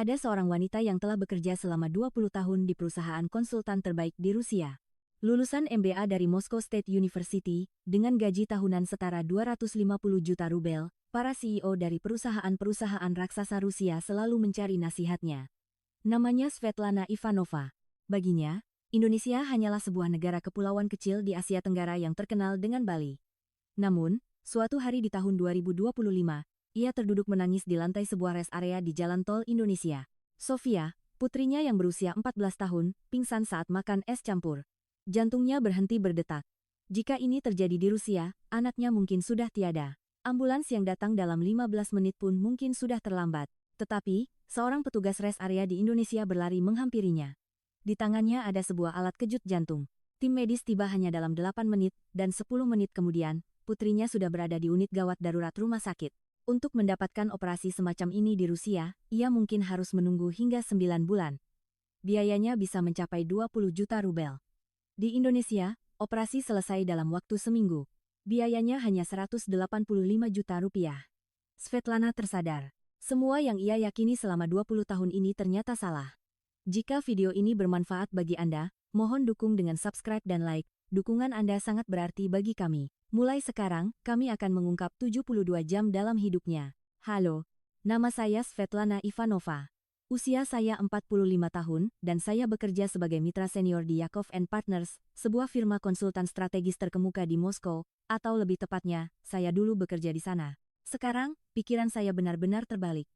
Ada seorang wanita yang telah bekerja selama 20 tahun di perusahaan konsultan terbaik di Rusia. Lulusan MBA dari Moscow State University, dengan gaji tahunan setara 250 juta rubel, para CEO dari perusahaan-perusahaan raksasa Rusia selalu mencari nasihatnya. Namanya Svetlana Ivanova. Baginya, Indonesia hanyalah sebuah negara kepulauan kecil di Asia Tenggara yang terkenal dengan Bali. Namun, suatu hari di tahun 2025, ia terduduk menangis di lantai sebuah rest area di Jalan Tol Indonesia. Sofia, putrinya yang berusia 14 tahun, pingsan saat makan es campur. Jantungnya berhenti berdetak. Jika ini terjadi di Rusia, anaknya mungkin sudah tiada. Ambulans yang datang dalam 15 menit pun mungkin sudah terlambat. Tetapi, seorang petugas rest area di Indonesia berlari menghampirinya. Di tangannya ada sebuah alat kejut jantung. Tim medis tiba hanya dalam 8 menit, dan 10 menit kemudian, putrinya sudah berada di unit gawat darurat rumah sakit. Untuk mendapatkan operasi semacam ini di Rusia, ia mungkin harus menunggu hingga 9 bulan. Biayanya bisa mencapai 20 juta rubel. Di Indonesia, operasi selesai dalam waktu seminggu. Biayanya hanya 185 juta rupiah. Svetlana tersadar. Semua yang ia yakini selama 20 tahun ini ternyata salah. Jika video ini bermanfaat bagi Anda, mohon dukung dengan subscribe dan like. Dukungan Anda sangat berarti bagi kami. Mulai sekarang, kami akan mengungkap 72 jam dalam hidupnya. Halo, nama saya Svetlana Ivanova. Usia saya 45 tahun, dan saya bekerja sebagai mitra senior di Yakov & Partners, sebuah firma konsultan strategis terkemuka di Moskow, atau lebih tepatnya, saya dulu bekerja di sana. Sekarang, pikiran saya benar-benar terbalik.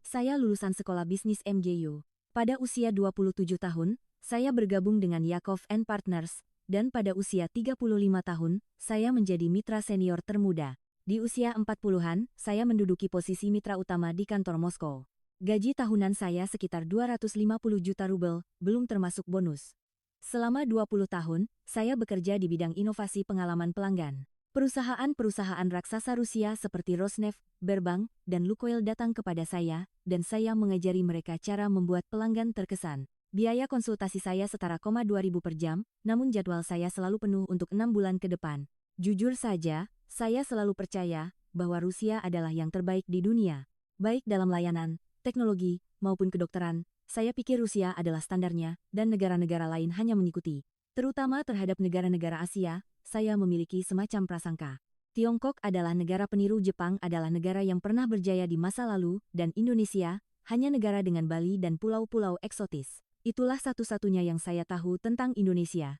Saya lulusan sekolah bisnis MJU. Pada usia 27 tahun, saya bergabung dengan Yakov & Partners, dan pada usia 35 tahun, saya menjadi mitra senior termuda. Di usia 40-an, saya menduduki posisi mitra utama di kantor Moskow. Gaji tahunan saya sekitar 250 juta rubel, belum termasuk bonus. Selama 20 tahun, saya bekerja di bidang inovasi pengalaman pelanggan. Perusahaan-perusahaan raksasa Rusia seperti Rosneft, Sberbank, dan Lukoil datang kepada saya, dan saya mengajari mereka cara membuat pelanggan terkesan. Biaya konsultasi saya setara 2.000 per jam, namun jadwal saya selalu penuh untuk 6 bulan ke depan. Jujur saja, saya selalu percaya bahwa Rusia adalah yang terbaik di dunia. Baik dalam layanan, teknologi, maupun kedokteran, saya pikir Rusia adalah standarnya, dan negara-negara lain hanya mengikuti. Terutama terhadap negara-negara Asia, saya memiliki semacam prasangka. Tiongkok adalah negara peniru, Jepang adalah negara yang pernah berjaya di masa lalu, dan Indonesia hanya negara dengan Bali dan pulau-pulau eksotis. Itulah satu-satunya yang saya tahu tentang Indonesia.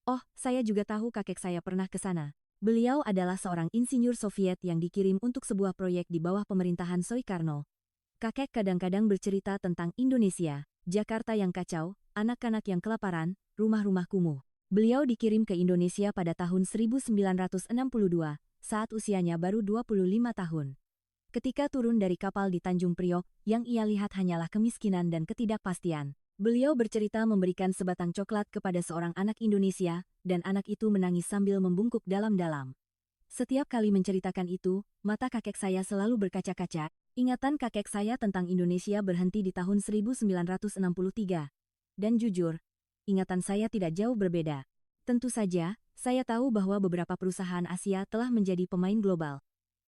Oh, saya juga tahu kakek saya pernah ke sana. Beliau adalah seorang insinyur Soviet yang dikirim untuk sebuah proyek di bawah pemerintahan Soekarno. Kakek kadang-kadang bercerita tentang Indonesia, Jakarta yang kacau, anak-anak yang kelaparan, rumah-rumah kumuh. Beliau dikirim ke Indonesia pada tahun 1962, saat usianya baru 25 tahun. Ketika turun dari kapal di Tanjung Priok, yang ia lihat hanyalah kemiskinan dan ketidakpastian. Beliau bercerita memberikan sebatang coklat kepada seorang anak Indonesia, dan anak itu menangis sambil membungkuk dalam-dalam. Setiap kali menceritakan itu, mata kakek saya selalu berkaca-kaca. Ingatan kakek saya tentang Indonesia berhenti di tahun 1963. Dan jujur, ingatan saya tidak jauh berbeda. Tentu saja, saya tahu bahwa beberapa perusahaan Asia telah menjadi pemain global.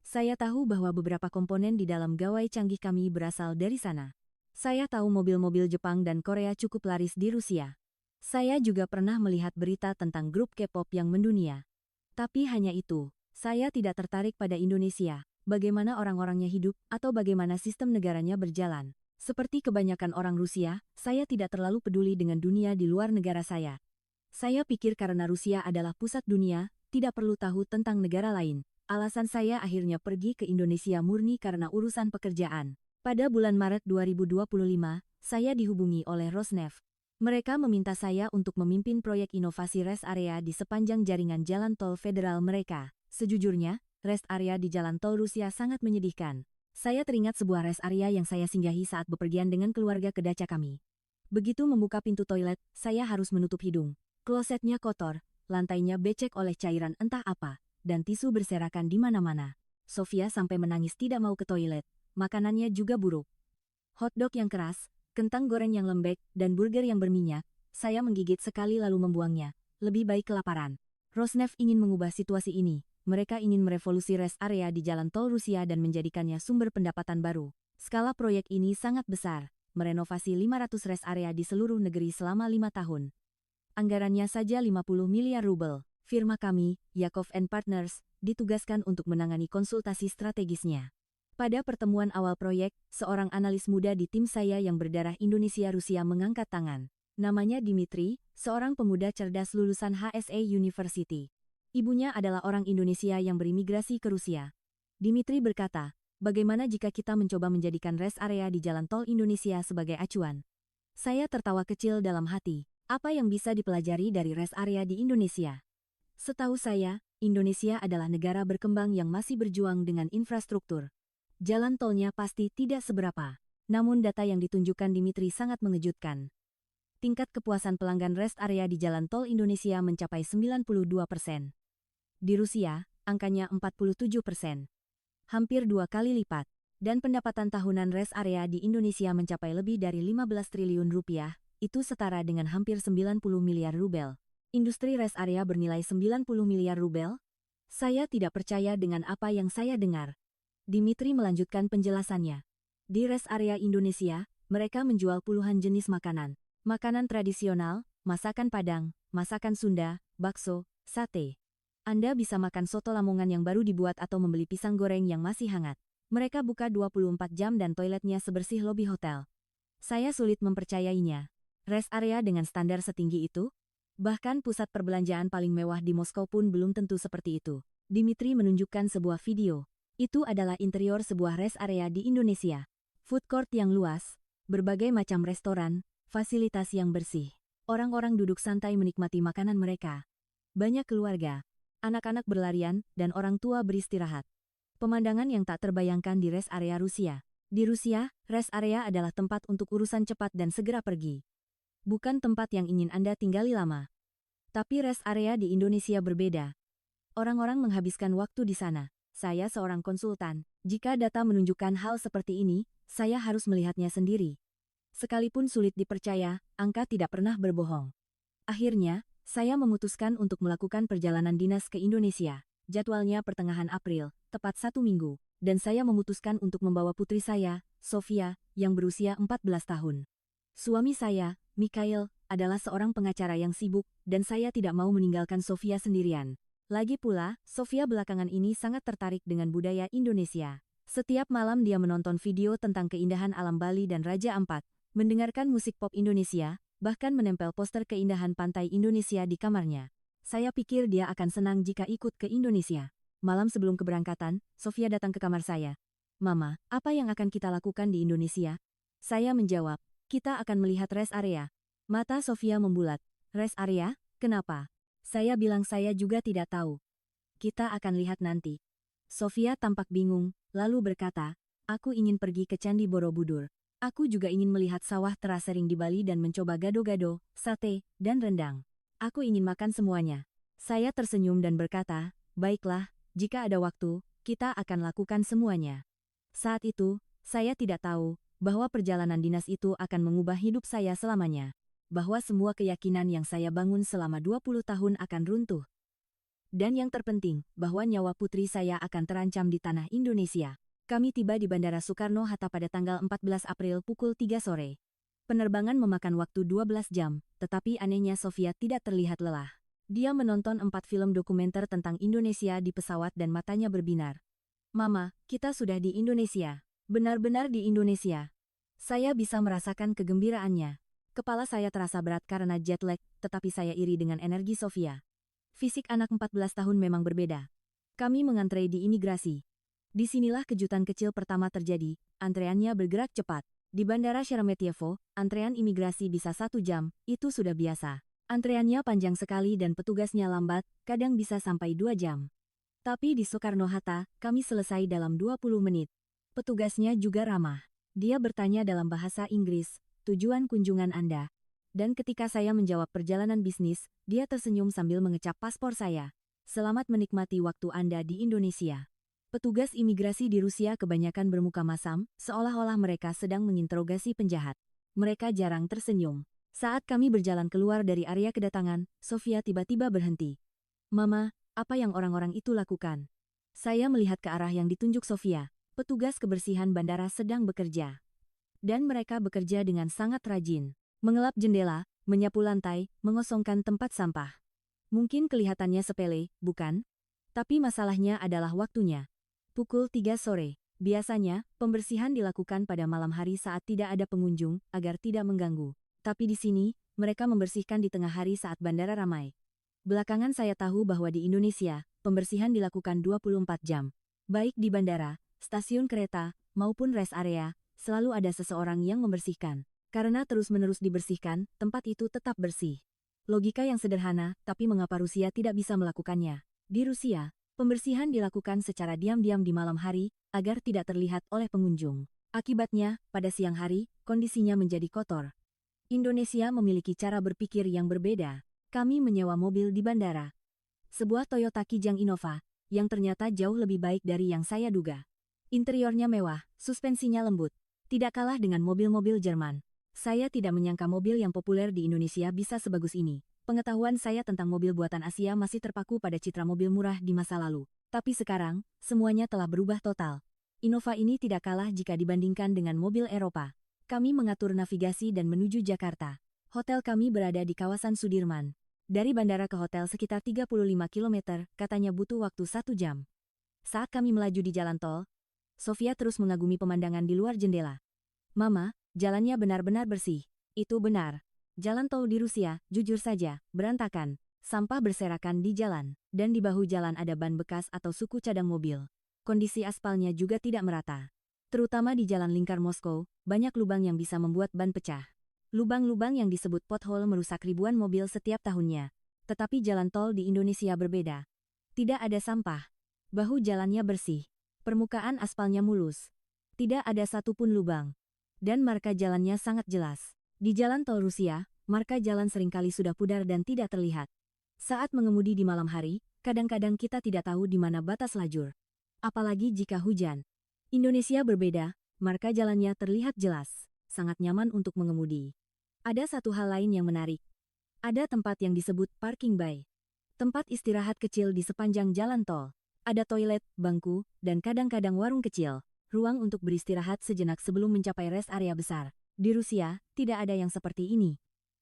Saya tahu bahwa beberapa komponen di dalam gawai canggih kami berasal dari sana. Saya tahu mobil-mobil Jepang dan Korea cukup laris di Rusia. Saya juga pernah melihat berita tentang grup K-pop yang mendunia. Tapi hanya itu, saya tidak tertarik pada Indonesia, bagaimana orang-orangnya hidup, atau bagaimana sistem negaranya berjalan. Seperti kebanyakan orang Rusia, saya tidak terlalu peduli dengan dunia di luar negara saya. Saya pikir karena Rusia adalah pusat dunia, tidak perlu tahu tentang negara lain. Alasan saya akhirnya pergi ke Indonesia murni karena urusan pekerjaan. Pada bulan Maret 2025, saya dihubungi oleh Rosneft. Mereka meminta saya untuk memimpin proyek inovasi rest area di sepanjang jaringan jalan tol federal mereka. Sejujurnya, rest area di jalan tol Rusia sangat menyedihkan. Saya teringat sebuah rest area yang saya singgahi saat bepergian dengan keluarga ke daca kami. Begitu membuka pintu toilet, saya harus menutup hidung. Klosetnya kotor, lantainya becek oleh cairan entah apa, dan tisu berserakan di mana-mana. Sofia sampai menangis tidak mau ke toilet. Makanannya juga buruk. Hotdog yang keras, kentang goreng yang lembek, dan burger yang berminyak, saya menggigit sekali lalu membuangnya. Lebih baik kelaparan. Rosneft ingin mengubah situasi ini. Mereka ingin merevolusi rest area di jalan tol Rusia dan menjadikannya sumber pendapatan baru. Skala proyek ini sangat besar. merenovasi 500 rest area di seluruh negeri selama 5 tahun. Anggarannya saja 50 miliar rubel. Firma kami, Yakov and Partners, ditugaskan untuk menangani konsultasi strategisnya. Pada pertemuan awal proyek, seorang analis muda di tim saya yang berdarah Indonesia-Rusia mengangkat tangan. Namanya Dimitri, seorang pemuda cerdas lulusan HSA University. Ibunya adalah orang Indonesia yang berimigrasi ke Rusia. Dimitri berkata, bagaimana jika kita mencoba menjadikan rest area di jalan tol Indonesia sebagai acuan? Saya tertawa kecil dalam hati. Apa yang bisa dipelajari dari rest area di Indonesia? Setahu saya, Indonesia adalah negara berkembang yang masih berjuang dengan infrastruktur. Jalan tolnya pasti tidak seberapa. Namun data yang ditunjukkan Dimitri sangat mengejutkan. Tingkat kepuasan pelanggan rest area di jalan tol Indonesia mencapai 92%. Di Rusia, angkanya 47%. Hampir 2 kali lipat. Dan pendapatan tahunan rest area di Indonesia mencapai lebih dari 15 triliun rupiah, itu setara dengan hampir 90 miliar rubel. Industri rest area bernilai 90 miliar rubel? Saya tidak percaya dengan apa yang saya dengar. Dimitri melanjutkan penjelasannya. Di rest area Indonesia, mereka menjual puluhan jenis makanan. Makanan tradisional, masakan Padang, masakan Sunda, bakso, sate. Anda bisa makan soto Lamongan yang baru dibuat atau membeli pisang goreng yang masih hangat. Mereka buka 24 jam dan toiletnya sebersih lobi hotel. Saya sulit mempercayainya. Rest area dengan standar setinggi itu? Bahkan pusat perbelanjaan paling mewah di Moskow pun belum tentu seperti itu. Dimitri menunjukkan sebuah video. Itu adalah interior sebuah rest area di Indonesia. Food court yang luas, berbagai macam restoran, fasilitas yang bersih. Orang-orang duduk santai menikmati makanan mereka. Banyak keluarga, anak-anak berlarian, dan orang tua beristirahat. Pemandangan yang tak terbayangkan di rest area Rusia. Di Rusia, rest area adalah tempat untuk urusan cepat dan segera pergi. Bukan tempat yang ingin Anda tinggali lama. Tapi rest area di Indonesia berbeda. Orang-orang menghabiskan waktu di sana. Saya seorang konsultan. Jika data menunjukkan hal seperti ini, saya harus melihatnya sendiri. Sekalipun sulit dipercaya, angka tidak pernah berbohong. Akhirnya, saya memutuskan untuk melakukan perjalanan dinas ke Indonesia. Jadwalnya pertengahan April, tepat 1 minggu. Dan saya memutuskan untuk membawa putri saya, Sofia, yang berusia 14 tahun. Suami saya, Mikhail, adalah seorang pengacara yang sibuk, dan saya tidak mau meninggalkan Sofia sendirian. Lagi pula, Sofia belakangan ini sangat tertarik dengan budaya Indonesia. Setiap malam dia menonton video tentang keindahan alam Bali dan Raja Ampat, mendengarkan musik pop Indonesia, bahkan menempel poster keindahan pantai Indonesia di kamarnya. Saya pikir dia akan senang jika ikut ke Indonesia. Malam sebelum keberangkatan, Sofia datang ke kamar saya. Mama, apa yang akan kita lakukan di Indonesia? Saya menjawab, kita akan melihat rest area. Mata Sofia membulat. Rest area? Kenapa? Saya bilang saya juga tidak tahu. Kita akan lihat nanti. Sofia tampak bingung, lalu berkata, aku ingin pergi ke Candi Borobudur. Aku juga ingin melihat sawah terasering di Bali dan mencoba gado-gado, sate, dan rendang. Aku ingin makan semuanya. Saya tersenyum dan berkata, baiklah, jika ada waktu, kita akan lakukan semuanya. Saat itu, saya tidak tahu bahwa perjalanan dinas itu akan mengubah hidup saya selamanya. Bahwa semua keyakinan yang saya bangun selama 20 tahun akan runtuh. Dan yang terpenting, bahwa nyawa putri saya akan terancam di tanah Indonesia. Kami tiba di Bandara Soekarno-Hatta pada tanggal 14 April pukul 3 sore. Penerbangan memakan waktu 12 jam, tetapi anehnya Sofia tidak terlihat lelah. Dia menonton 4 film dokumenter tentang Indonesia di pesawat dan matanya berbinar. Mama, kita sudah di Indonesia. Benar-benar di Indonesia. Saya bisa merasakan kegembiraannya. Kepala saya terasa berat karena jet lag, tetapi saya iri dengan energi Sofia. Fisik anak 14 tahun memang berbeda. Kami mengantre di imigrasi. Disinilah kejutan kecil pertama terjadi, antreannya bergerak cepat. Di Bandara Sheremetyevo, antrean imigrasi bisa 1 jam, itu sudah biasa. Antreannya panjang sekali dan petugasnya lambat, kadang bisa sampai 2 jam. Tapi di Soekarno-Hatta, kami selesai dalam 20 menit. Petugasnya juga ramah. Dia bertanya dalam bahasa Inggris, tujuan kunjungan Anda. Dan ketika saya menjawab perjalanan bisnis, dia tersenyum sambil mengecap paspor saya. Selamat menikmati waktu Anda di Indonesia. Petugas imigrasi di Rusia kebanyakan bermuka masam, seolah-olah mereka sedang menginterogasi penjahat. Mereka jarang tersenyum. Saat kami berjalan keluar dari area kedatangan, Sofia tiba-tiba berhenti. Mama, apa yang orang-orang itu lakukan? Saya melihat ke arah yang ditunjuk Sofia. Petugas kebersihan bandara sedang bekerja. Dan mereka bekerja dengan sangat rajin. Mengelap jendela, menyapu lantai, mengosongkan tempat sampah. Mungkin kelihatannya sepele, bukan? Tapi masalahnya adalah waktunya. Pukul 3 sore. Biasanya, pembersihan dilakukan pada malam hari saat tidak ada pengunjung, agar tidak mengganggu. Tapi di sini, mereka membersihkan di tengah hari saat bandara ramai. Belakangan saya tahu bahwa di Indonesia, pembersihan dilakukan 24 jam. Baik di bandara, stasiun kereta, maupun rest area, selalu ada seseorang yang membersihkan. Karena terus-menerus dibersihkan, tempat itu tetap bersih. Logika yang sederhana, tapi mengapa Rusia tidak bisa melakukannya? Di Rusia, pembersihan dilakukan secara diam-diam di malam hari, agar tidak terlihat oleh pengunjung. Akibatnya, pada siang hari, kondisinya menjadi kotor. Indonesia memiliki cara berpikir yang berbeda. Kami menyewa mobil di bandara. Sebuah Toyota Kijang Innova, yang ternyata jauh lebih baik dari yang saya duga. Interiornya mewah, suspensinya lembut. Tidak kalah dengan mobil-mobil Jerman. Saya tidak menyangka mobil yang populer di Indonesia bisa sebagus ini. Pengetahuan saya tentang mobil buatan Asia masih terpaku pada citra mobil murah di masa lalu. Tapi sekarang, semuanya telah berubah total. Innova ini tidak kalah jika dibandingkan dengan mobil Eropa. Kami mengatur navigasi dan menuju Jakarta. Hotel kami berada di kawasan Sudirman. Dari bandara ke hotel sekitar 35 km, katanya butuh waktu 1 jam. Saat kami melaju di jalan tol, Sofia terus mengagumi pemandangan di luar jendela. Mama, jalannya benar-benar bersih. Itu benar. Jalan tol di Rusia, jujur saja, berantakan. Sampah berserakan di jalan, dan di bahu jalan ada ban bekas atau suku cadang mobil. Kondisi aspalnya juga tidak merata. Terutama di jalan lingkar Moskow, banyak lubang yang bisa membuat ban pecah. Lubang-lubang yang disebut pothole merusak ribuan mobil setiap tahunnya. Tetapi jalan tol di Indonesia berbeda. Tidak ada sampah. Bahu jalannya bersih. Permukaan aspalnya mulus. Tidak ada satupun lubang. Dan marka jalannya sangat jelas. Di jalan tol Rusia, marka jalan seringkali sudah pudar dan tidak terlihat. Saat mengemudi di malam hari, kadang-kadang kita tidak tahu di mana batas lajur. Apalagi jika hujan. Indonesia berbeda, marka jalannya terlihat jelas. Sangat nyaman untuk mengemudi. Ada satu hal lain yang menarik. Ada tempat yang disebut parking bay. Tempat istirahat kecil di sepanjang jalan tol. Ada toilet, bangku, dan kadang-kadang warung kecil. Ruang untuk beristirahat sejenak sebelum mencapai rest area besar. Di Rusia, tidak ada yang seperti ini.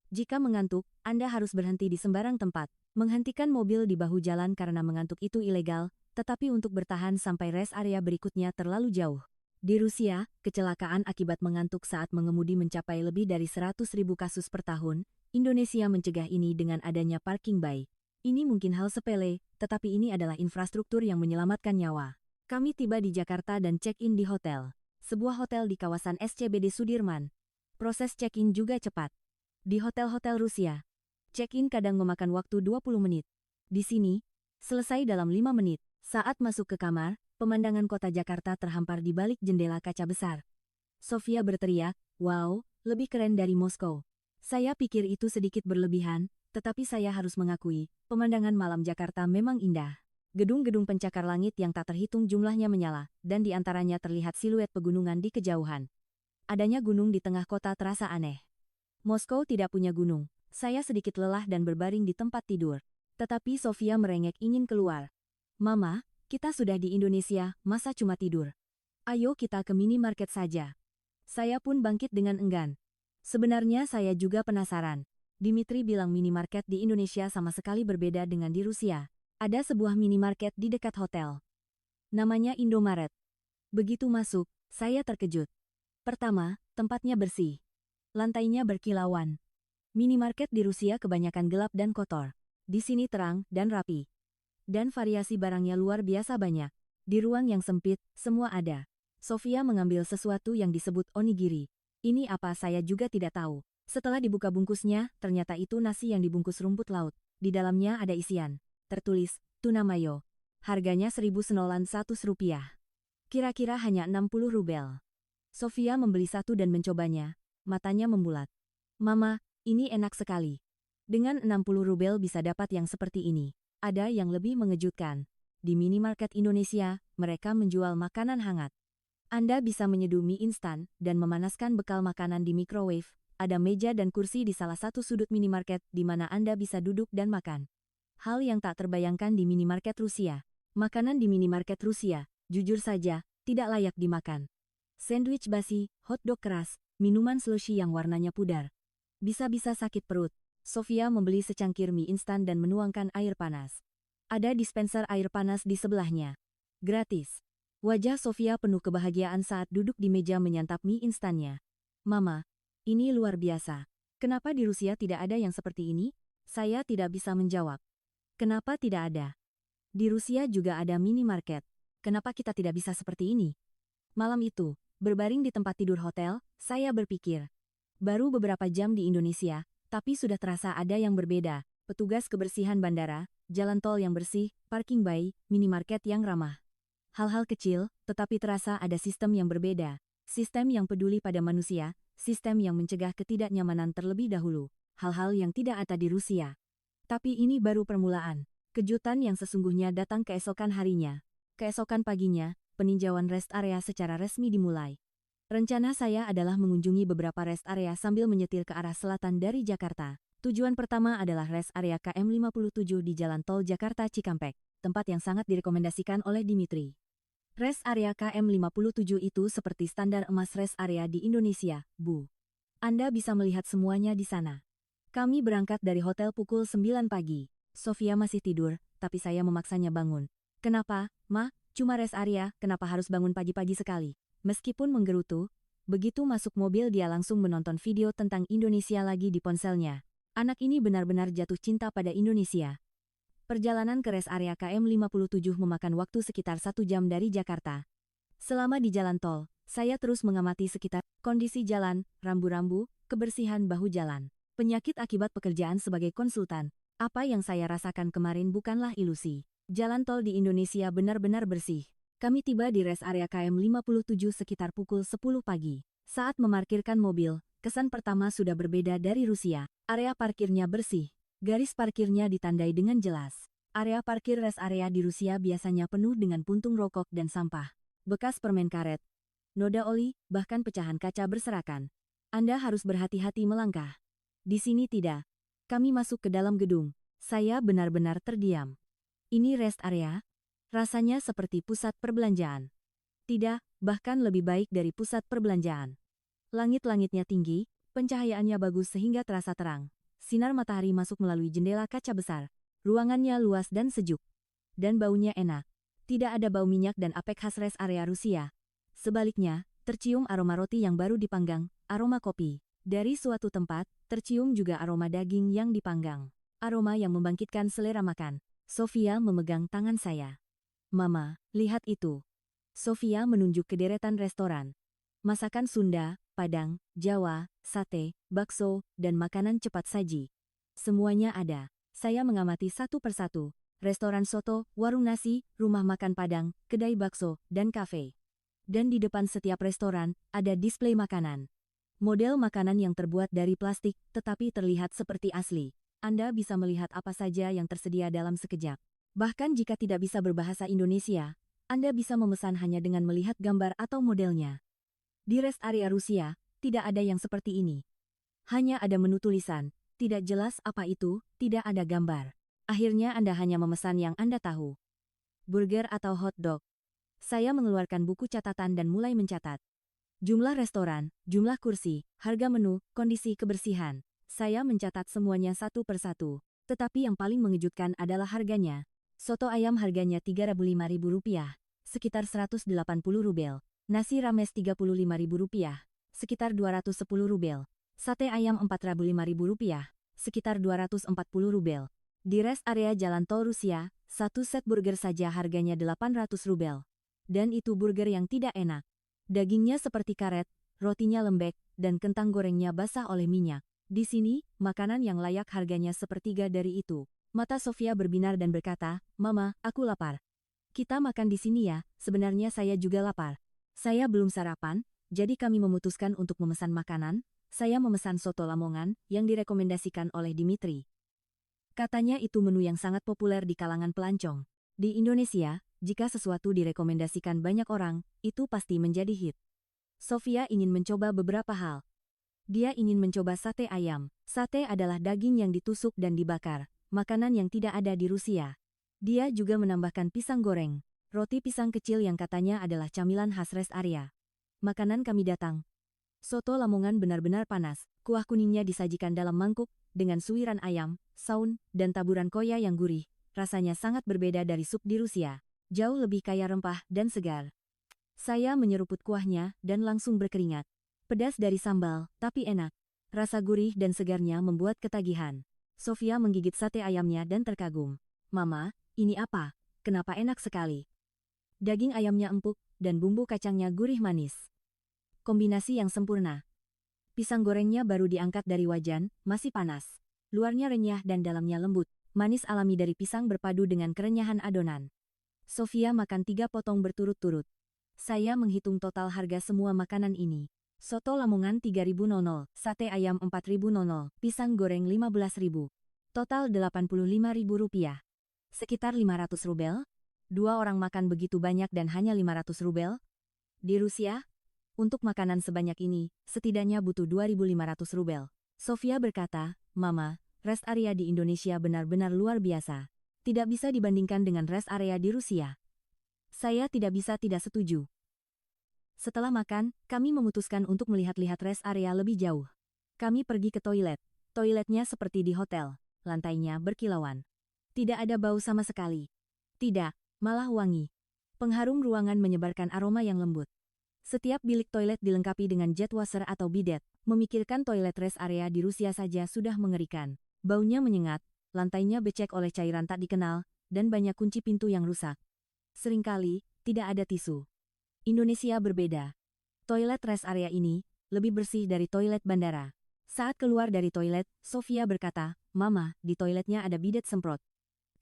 Jika mengantuk, Anda harus berhenti di sembarang tempat. Menghentikan mobil di bahu jalan karena mengantuk itu ilegal, tetapi untuk bertahan sampai rest area berikutnya terlalu jauh. Di Rusia, kecelakaan akibat mengantuk saat mengemudi mencapai lebih dari 100.000 kasus per tahun. Indonesia mencegah ini dengan adanya parking bay. Ini mungkin hal sepele, tetapi ini adalah infrastruktur yang menyelamatkan nyawa. Kami tiba di Jakarta dan check-in di hotel. Sebuah hotel di kawasan SCBD Sudirman. Proses check-in juga cepat. Di hotel-hotel Rusia, check-in kadang memakan waktu 20 menit. Di sini, selesai dalam 5 menit. Saat masuk ke kamar, pemandangan kota Jakarta terhampar di balik jendela kaca besar. Sofia berteriak, "Wow, lebih keren dari Moskow." Saya pikir itu sedikit berlebihan, tetapi saya harus mengakui, pemandangan malam Jakarta memang indah. Gedung-gedung pencakar langit yang tak terhitung jumlahnya menyala, dan di antaranya terlihat siluet pegunungan di kejauhan. Adanya gunung di tengah kota terasa aneh. Moskow tidak punya gunung. Saya sedikit lelah dan berbaring di tempat tidur. Tetapi Sofia merengek ingin keluar. "Mama, kita sudah di Indonesia, masa cuma tidur? Ayo kita ke minimarket saja." Saya pun bangkit dengan enggan. Sebenarnya saya juga penasaran. Dimitri bilang minimarket di Indonesia sama sekali berbeda dengan di Rusia. Ada sebuah minimarket di dekat hotel. Namanya Indomaret. Begitu masuk, saya terkejut. Pertama, tempatnya bersih. Lantainya berkilauan. Minimarket di Rusia kebanyakan gelap dan kotor. Di sini terang dan rapi. Dan variasi barangnya luar biasa banyak. Di ruang yang sempit, semua ada. Sofia mengambil sesuatu yang disebut onigiri. Ini apa saya juga tidak tahu. Setelah dibuka bungkusnya, ternyata itu nasi yang dibungkus rumput laut. Di dalamnya ada isian. Tertulis, tuna mayo. Harganya 1.100 rupiah. Kira-kira hanya 60 rubel. Sofia membeli satu dan mencobanya. Matanya membulat. "Mama, ini enak sekali. Dengan 60 rubel bisa dapat yang seperti ini." Ada yang lebih mengejutkan. Di minimarket Indonesia, mereka menjual makanan hangat. Anda bisa menyeduh mie instan dan memanaskan bekal makanan di microwave. Ada meja dan kursi di salah satu sudut minimarket di mana Anda bisa duduk dan makan. Hal yang tak terbayangkan di minimarket Rusia. Makanan di minimarket Rusia, jujur saja, tidak layak dimakan. Sandwich basi, hotdog keras, minuman slushy yang warnanya pudar. Bisa-bisa sakit perut. Sofia membeli secangkir mie instan dan menuangkan air panas. Ada dispenser air panas di sebelahnya. Gratis. Wajah Sofia penuh kebahagiaan saat duduk di meja menyantap mie instannya. Mama, ini luar biasa. Kenapa di Rusia tidak ada yang seperti ini? Saya tidak bisa menjawab. Kenapa tidak ada? Di Rusia juga ada minimarket. Kenapa kita tidak bisa seperti ini? Malam itu, berbaring di tempat tidur hotel, saya berpikir. Baru beberapa jam di Indonesia, tapi sudah terasa ada yang berbeda. Petugas kebersihan bandara, jalan tol yang bersih, parking bay, minimarket yang ramah. Hal-hal kecil, tetapi terasa ada sistem yang berbeda. Sistem yang peduli pada manusia, sistem yang mencegah ketidaknyamanan terlebih dahulu. Hal-hal yang tidak ada di Rusia. Tapi ini baru permulaan. Kejutan yang sesungguhnya datang keesokan harinya. Keesokan paginya, peninjauan rest area secara resmi dimulai. Rencana saya adalah mengunjungi beberapa rest area sambil menyetir ke arah selatan dari Jakarta. Tujuan pertama adalah rest area KM57 di Jalan Tol Jakarta Cikampek, tempat yang sangat direkomendasikan oleh Dimitri. Rest area KM57 itu seperti standar emas rest area di Indonesia, Bu. Anda bisa melihat semuanya di sana. Kami berangkat dari hotel pukul 9 pagi. Sofia masih tidur, tapi saya memaksanya bangun. Kenapa, Ma? Cuma rest area, kenapa harus bangun pagi-pagi sekali? Meskipun menggerutu, begitu masuk mobil dia langsung menonton video tentang Indonesia lagi di ponselnya. Anak ini benar-benar jatuh cinta pada Indonesia. Perjalanan ke rest area KM57 memakan waktu sekitar 1 jam dari Jakarta. Selama di jalan tol, saya terus mengamati sekitar kondisi jalan, rambu-rambu, kebersihan bahu jalan. Penyakit akibat pekerjaan sebagai konsultan. Apa yang saya rasakan kemarin bukanlah ilusi. Jalan tol di Indonesia benar-benar bersih. Kami tiba di rest area KM57 sekitar pukul 10 pagi. Saat memarkirkan mobil, kesan pertama sudah berbeda dari Rusia. Area parkirnya bersih. Garis parkirnya ditandai dengan jelas. Area parkir rest area di Rusia biasanya penuh dengan puntung rokok dan sampah. Bekas permen karet, noda oli, bahkan pecahan kaca berserakan. Anda harus berhati-hati melangkah. Di sini tidak. Kami masuk ke dalam gedung. Saya benar-benar terdiam. Ini rest area? Rasanya seperti pusat perbelanjaan. Tidak, bahkan lebih baik dari pusat perbelanjaan. Langit-langitnya tinggi, pencahayaannya bagus sehingga terasa terang. Sinar matahari masuk melalui jendela kaca besar. Ruangannya luas dan sejuk. Dan baunya enak. Tidak ada bau minyak dan apek khas rest area Rusia. Sebaliknya, tercium aroma roti yang baru dipanggang, aroma kopi. Dari suatu tempat, tercium juga aroma daging yang dipanggang. Aroma yang membangkitkan selera makan. Sofia memegang tangan saya. Mama, lihat itu. Sofia menunjuk ke deretan restoran. Masakan Sunda, Padang, Jawa, sate, bakso, dan makanan cepat saji. Semuanya ada. Saya mengamati satu persatu. Restoran soto, warung nasi, rumah makan Padang, kedai bakso, dan kafe. Dan di depan setiap restoran, ada display makanan. Model makanan yang terbuat dari plastik, tetapi terlihat seperti asli. Anda bisa melihat apa saja yang tersedia dalam sekejap. Bahkan jika tidak bisa berbahasa Indonesia, Anda bisa memesan hanya dengan melihat gambar atau modelnya. Di rest area Rusia, tidak ada yang seperti ini. Hanya ada menu tulisan, tidak jelas apa itu, tidak ada gambar. Akhirnya Anda hanya memesan yang Anda tahu. Burger atau hot dog. Saya mengeluarkan buku catatan dan mulai mencatat. Jumlah restoran, jumlah kursi, harga menu, kondisi kebersihan. Saya mencatat semuanya satu persatu. Tetapi yang paling mengejutkan adalah harganya. Soto ayam harganya Rp35.000, sekitar 180 rubel. Nasi rames Rp35.000, sekitar 210 rubel. Sate ayam Rp45.000, sekitar 240 rubel. Di rest area jalan tol Rusia, satu set burger saja harganya 800 rubel. Dan itu burger yang tidak enak. Dagingnya seperti karet, rotinya lembek, dan kentang gorengnya basah oleh minyak. Di sini, makanan yang layak harganya sepertiga dari itu. Mata Sofia berbinar dan berkata, "Mama, aku lapar. Kita makan di sini ya, sebenarnya saya juga lapar." Saya belum sarapan, jadi kami memutuskan untuk memesan makanan. Saya memesan soto Lamongan, yang direkomendasikan oleh Dimitri. Katanya itu menu yang sangat populer di kalangan pelancong. Di Indonesia, jika sesuatu direkomendasikan banyak orang, itu pasti menjadi hit. Sofia ingin mencoba beberapa hal. Dia ingin mencoba sate ayam. Sate adalah daging yang ditusuk dan dibakar, makanan yang tidak ada di Rusia. Dia juga menambahkan pisang goreng, roti pisang kecil yang katanya adalah camilan khas rest area. Makanan kami datang. Soto Lamongan benar-benar panas. Kuah kuningnya disajikan dalam mangkuk, dengan suiran ayam, saun, dan taburan koya yang gurih. Rasanya sangat berbeda dari sup di Rusia. Jauh lebih kaya rempah dan segar. Saya menyeruput kuahnya dan langsung berkeringat. Pedas dari sambal, tapi enak. Rasa gurih dan segarnya membuat ketagihan. Sofia menggigit sate ayamnya dan terkagum. Mama, ini apa? Kenapa enak sekali? Daging ayamnya empuk, dan bumbu kacangnya gurih manis. Kombinasi yang sempurna. Pisang gorengnya baru diangkat dari wajan, masih panas. Luarnya renyah dan dalamnya lembut. Manis alami dari pisang berpadu dengan kerenyahan adonan. Sofia makan 3 potong berturut-turut. Saya menghitung total harga semua makanan ini. Soto Lamongan 3.000, sate ayam 4.000, pisang goreng 15.000. Total Rp85.000. Sekitar 500 rubel? 2 orang makan begitu banyak dan hanya 500 rubel? Di Rusia? Untuk makanan sebanyak ini, setidaknya butuh 2.500 rubel. Sofia berkata, Mama, rest area di Indonesia benar-benar luar biasa. Tidak bisa dibandingkan dengan rest area di Rusia. Saya tidak bisa tidak setuju. Setelah makan, kami memutuskan untuk melihat-lihat rest area lebih jauh. Kami pergi ke toilet. Toiletnya seperti di hotel. Lantainya berkilauan. Tidak ada bau sama sekali. Tidak, malah wangi. Pengharum ruangan menyebarkan aroma yang lembut. Setiap bilik toilet dilengkapi dengan jet washer atau bidet. Memikirkan toilet rest area di Rusia saja sudah mengerikan. Baunya menyengat, lantainya becek oleh cairan tak dikenal, dan banyak kunci pintu yang rusak. Seringkali, tidak ada tisu. Indonesia berbeda. Toilet rest area ini lebih bersih dari toilet bandara. Saat keluar dari toilet, Sofia berkata, Mama, di toiletnya ada bidet semprot.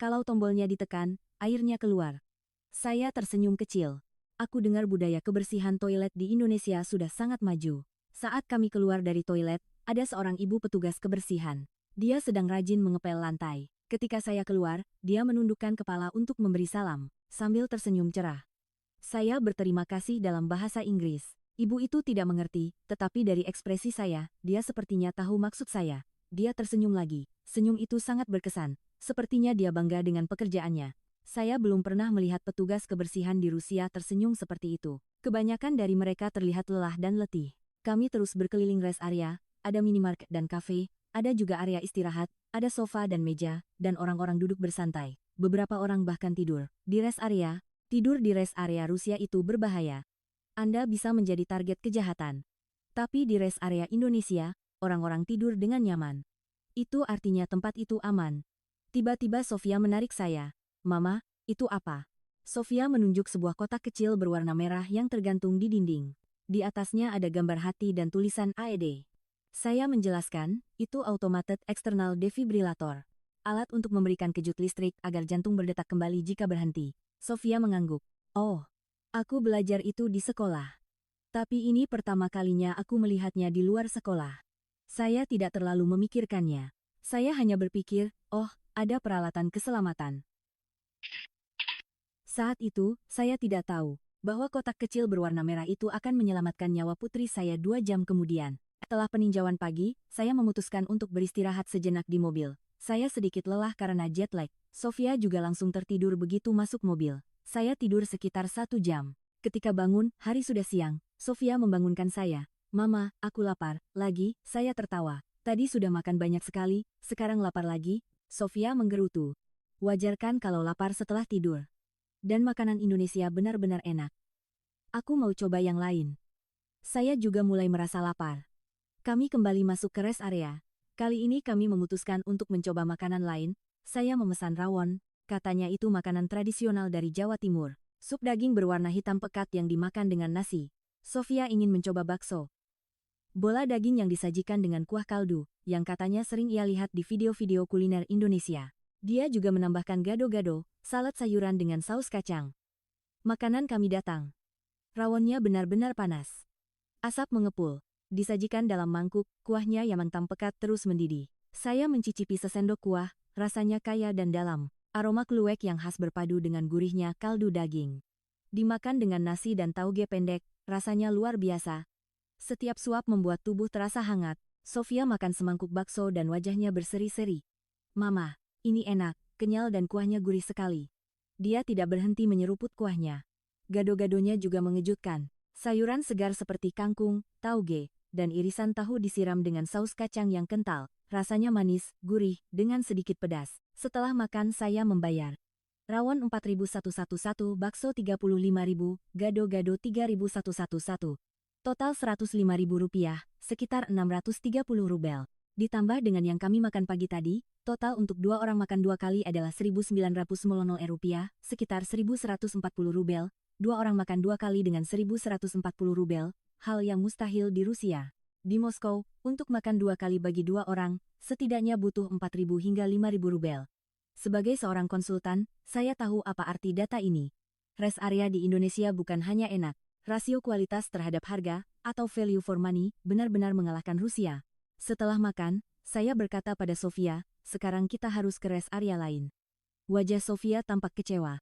Kalau tombolnya ditekan, airnya keluar. Saya tersenyum kecil. Aku dengar budaya kebersihan toilet di Indonesia sudah sangat maju. Saat kami keluar dari toilet, ada seorang ibu petugas kebersihan. Dia sedang rajin mengepel lantai. Ketika saya keluar, dia menundukkan kepala untuk memberi salam, sambil tersenyum cerah. Saya berterima kasih dalam bahasa Inggris. Ibu itu tidak mengerti, tetapi dari ekspresi saya, dia sepertinya tahu maksud saya. Dia tersenyum lagi. Senyum itu sangat berkesan. Sepertinya dia bangga dengan pekerjaannya. Saya belum pernah melihat petugas kebersihan di Rusia tersenyum seperti itu. Kebanyakan dari mereka terlihat lelah dan letih. Kami terus berkeliling rest area, ada minimarket dan kafe, ada juga area istirahat, ada sofa dan meja, dan orang-orang duduk bersantai. Beberapa orang bahkan tidur. Di rest area, tidur di rest area Rusia itu berbahaya. Anda bisa menjadi target kejahatan. Tapi di rest area Indonesia, orang-orang tidur dengan nyaman. Itu artinya tempat itu aman. Tiba-tiba Sofia menarik saya. Mama, itu apa? Sofia menunjuk sebuah kotak kecil berwarna merah yang tergantung di dinding. Di atasnya ada gambar hati dan tulisan AED. Saya menjelaskan, itu automated external defibrillator. Alat untuk memberikan kejut listrik agar jantung berdetak kembali jika berhenti. Sofia mengangguk. Oh, aku belajar itu di sekolah. Tapi ini pertama kalinya aku melihatnya di luar sekolah. Saya tidak terlalu memikirkannya. Saya hanya berpikir, oh, ada peralatan keselamatan. Saat itu, saya tidak tahu bahwa kotak kecil berwarna merah itu akan menyelamatkan nyawa putri saya 2 jam kemudian. Setelah peninjauan pagi, saya memutuskan untuk beristirahat sejenak di mobil. Saya sedikit lelah karena jet lag. Sofia juga langsung tertidur begitu masuk mobil. Saya tidur sekitar 1 jam. Ketika bangun, hari sudah siang. Sofia membangunkan saya. Mama, aku lapar. Lagi, saya tertawa. Tadi sudah makan banyak sekali, sekarang lapar lagi. Sofia menggerutu. Wajar kan kalau lapar setelah tidur. Dan makanan Indonesia benar-benar enak. Aku mau coba yang lain. Saya juga mulai merasa lapar. Kami kembali masuk ke rest area. Kali ini kami memutuskan untuk mencoba makanan lain. Saya memesan rawon, katanya itu makanan tradisional dari Jawa Timur. Sup daging berwarna hitam pekat yang dimakan dengan nasi. Sofia ingin mencoba bakso. Bola daging yang disajikan dengan kuah kaldu, yang katanya sering ia lihat di video-video kuliner Indonesia. Dia juga menambahkan gado-gado, salad sayuran dengan saus kacang. Makanan kami datang. Rawonnya benar-benar panas. Asap mengepul. Disajikan dalam mangkuk, kuahnya yang hitam pekat terus mendidih. Saya mencicipi sesendok kuah, rasanya kaya dan dalam. Aroma kluwek yang khas berpadu dengan gurihnya kaldu daging. Dimakan dengan nasi dan tauge pendek, rasanya luar biasa. Setiap suap membuat tubuh terasa hangat. Sofia makan semangkuk bakso dan wajahnya berseri-seri. Mama, ini enak, kenyal dan kuahnya gurih sekali. Dia tidak berhenti menyeruput kuahnya. Gado-gadonya juga mengejutkan. Sayuran segar seperti kangkung, tauge, dan irisan tahu disiram dengan saus kacang yang kental. Rasanya manis, gurih, dengan sedikit pedas. Setelah makan saya membayar. Rawon 4.111, bakso 35.000, gado-gado 3.111. Total Rp105.000, sekitar 630 rubel. Ditambah dengan yang kami makan pagi tadi, total untuk 2 orang makan 2 kali adalah Rp1.900 sekitar 1.140 rubel. 2 orang makan 2 kali dengan 1.140 rubel, hal yang mustahil di Rusia. Di Moskow, untuk makan 2 kali bagi 2 orang, setidaknya butuh 4.000 hingga 5.000 rubel. Sebagai seorang konsultan, saya tahu apa arti data ini. Rest area di Indonesia bukan hanya enak, rasio kualitas terhadap harga, atau value for money, benar-benar mengalahkan Rusia. Setelah makan, saya berkata pada Sofia, sekarang kita harus ke rest area lain. Wajah Sofia tampak kecewa.